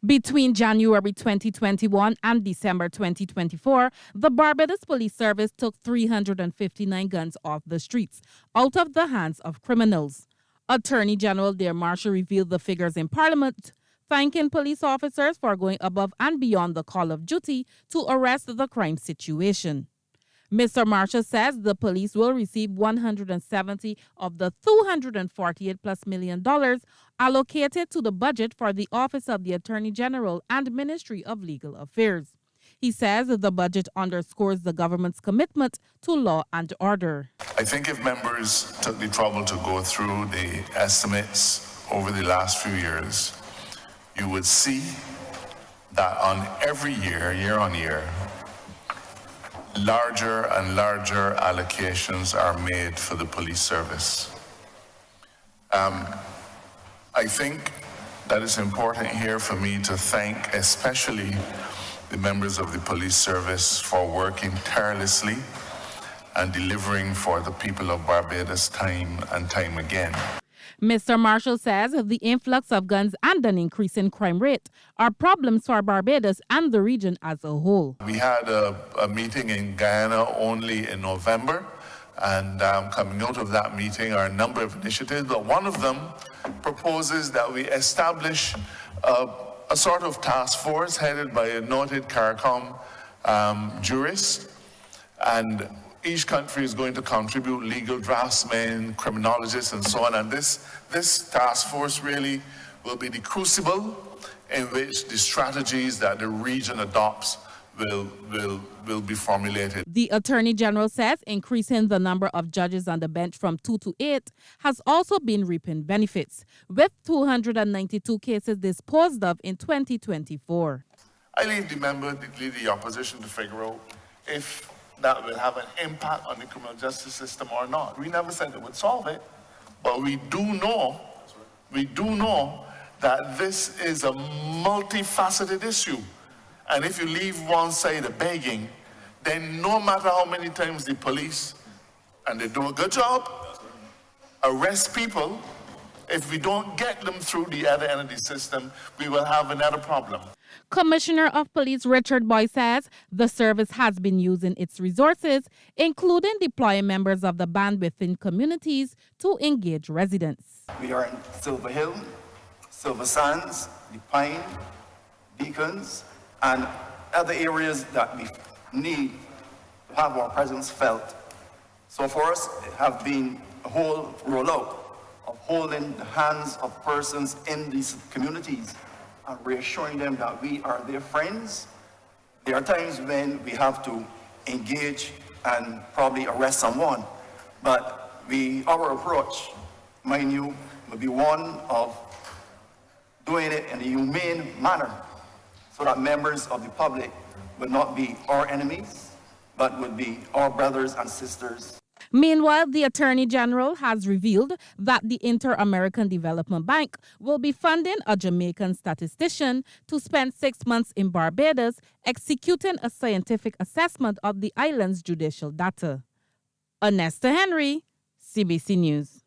Between January 2021 and December 2024, the Barbados Police Service took 359 guns off the streets, out of the hands of criminals. Attorney General Dare Marshall revealed the figures in Parliament, thanking police officers for going above and beyond the call of duty to arrest the crime situation. Mr. Marshall says the police will receive 170 of the $248+ million allocated to the budget for the Office of the Attorney General and Ministry of Legal Affairs. He says the budget underscores the government's commitment to law and order. I think if members took the trouble to go through the estimates over the last few years, you would see that on every year, year on year, larger and larger allocations are made for the police service. I think that it's important here for me to thank especially the members of the police service for working tirelessly and delivering for the people of Barbados time and time again. Mr. Marshall says the influx of guns and an increase in crime rate are problems for Barbados and the region as a whole. We had a meeting in Guyana only in November, and coming out of that meeting are a number of initiatives, but one of them proposes that we establish a sort of task force headed by a noted CARICOM jurist, and each country is going to contribute legal draftsmen, criminologists, and so on. And this task force really will be the crucible in which the strategies that the region adopts will be formulated. The Attorney General says increasing the number of judges on the bench from 2 to 8 has also been reaping benefits, with 292 cases disposed of in 2024. I leave the opposition to figure out if that will have an impact on the criminal justice system or not. We never said it would solve it, but we do know that this is a multifaceted issue. And if you leave one side of begging, then no matter how many times the police, and they do a good job, arrest people, if we don't get them through the other end of the system, we will have another problem. Commissioner of Police Richard Boy says the service has been using its resources, including deploying members of the band within communities to engage residents. We are in Silver Hill, Silver Sands, the Pine, Beacons, and other areas that we need to have our presence felt. So for us, it has been a whole rollout of holding the hands of persons in these communities and reassuring them that we are their friends. There are times when we have to engage and probably arrest someone, but our approach, mind you, will be one of doing it in a humane manner so that members of the public will not be our enemies, but will be our brothers and sisters. Meanwhile, the Attorney General has revealed that the Inter-American Development Bank will be funding a Jamaican statistician to spend 6 months in Barbados executing a scientific assessment of the island's judicial data. Anesta Henry, CBC News.